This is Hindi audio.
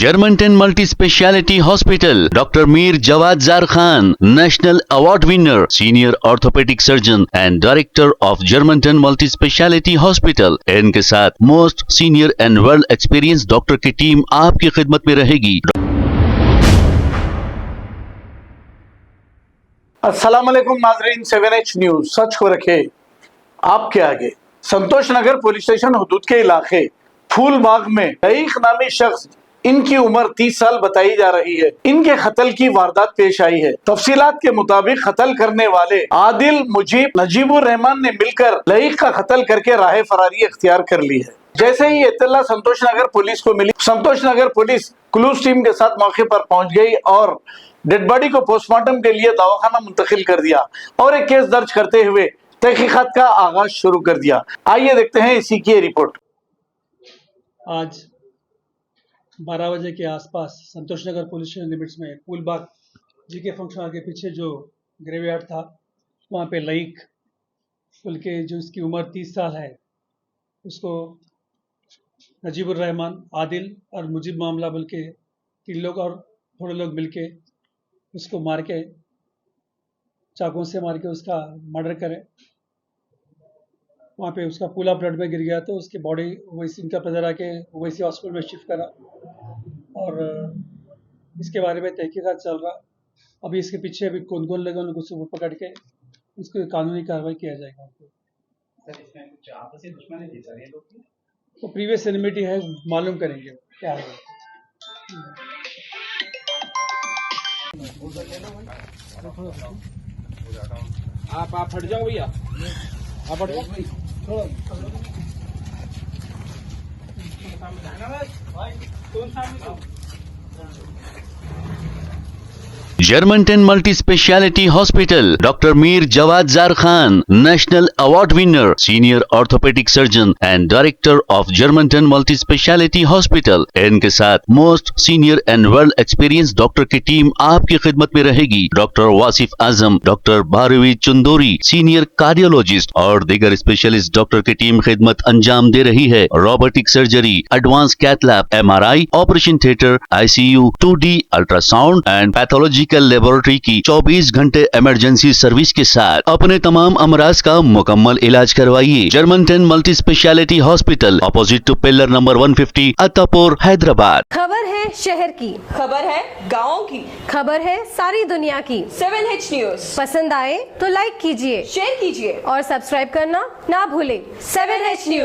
Germanton multi speciality hospital, doctor Mir Jawad jar Khan, national award winner, senior orthopaedic surgeon and director of Germanton multi speciality hospital. इनके साथ most senior and well experience doctor की टीम आपकी खिदमत में रहेगी। अस्सलाम वालेकुम नाज़रीन, 7H न्यूज सच को रखे आपके आगे। संतोष नगर पुलिस स्टेशन हुदूद के इलाके फूलबाग में लईक नामी शख्स, इनकी उम्र 30 साल बताई जा रही है, इनके कत्ल की वारदात पेश आई है। तफसीलात के मुताबिक कत्ल करने वाले आदिल, मुजीब, नजीबुर रहमान ने मिलकर लईक का कत्ल करके राह फरारी इख्तियार कर ली है। जैसे ही इत्तला संतोष नगर पुलिस को मिली, संतोष नगर पुलिस क्लूज टीम के साथ मौके पर पहुंच गई और डेड बॉडी को पोस्टमार्टम के लिए दवाखाना मुंतकिल कर दिया और एक केस दर्ज करते हुए तहकीकात का आगाज शुरू कर दिया। आइए देखते हैं इसी की रिपोर्ट। आज 12 बजे के आसपास संतोष नगर पुलिस स्टेशन लिमिट्स में फूलबाग जीके फंक्शन हॉल के पीछे जो ग्रेवयार्ड था, वहाँ पे लईक बोल के जो इसकी उम्र 30 साल है, उसको नजीबुर रहमान, आदिल और मुजीब मामला बोल के 3 लोग और थोड़े लोग मिलके उसको मार के, चाकुओं से मार के उसका मर्डर करे। वहाँ पे उसका पूरा ब्लड में गिर गया तो उसकी बॉडी वैसी इनका प्रेजर आके वैसी हॉस्पिटल में शिफ्ट करा और इसके बारे में तहकीकात चल रहा। अभी इसके पीछे अभी कौन कौन लगे उनको उसको पकड़ के उसकी कानूनी कार्रवाई किया जाएगा। तो प्रीवियस एनिमिटी है, मालूम करेंगे क्या है। आप हट जाओ भैया, आप हट जाओ। Germanton multi speciality hospital, doctor Mir Jawad jar Khan, national award winner, senior orthopaedic surgeon and director of Germanton multi speciality hospital. इनके साथ most senior and well experience doctor की टीम आपकी खिदमत में रहेगी। Doctor Wasif Azam, doctor Bharvi Chandori, senior cardiologist और दीगर स्पेशलिस्ट डॉक्टर की टीम खिदमत अंजाम दे रही है। Robotic surgery, advance cath lab, MRI, operation theatre, ICU, 2D ultrasound and pathology laboratory की 24 घंटे इमरजेंसी सर्विस के साथ अपने तमाम अमराज का मुकम्मल इलाज करवाइए। Germanten multi speciality hospital, opposite to pillar number 150, Attapur, Hyderabad. खबर है शहर की, खबर है गाँव की, खबर है सारी दुनिया की। 7H न्यूज पसंद आए तो लाइक कीजिए, शेयर कीजिए और सब्सक्राइब करना ना भूले। 7H news.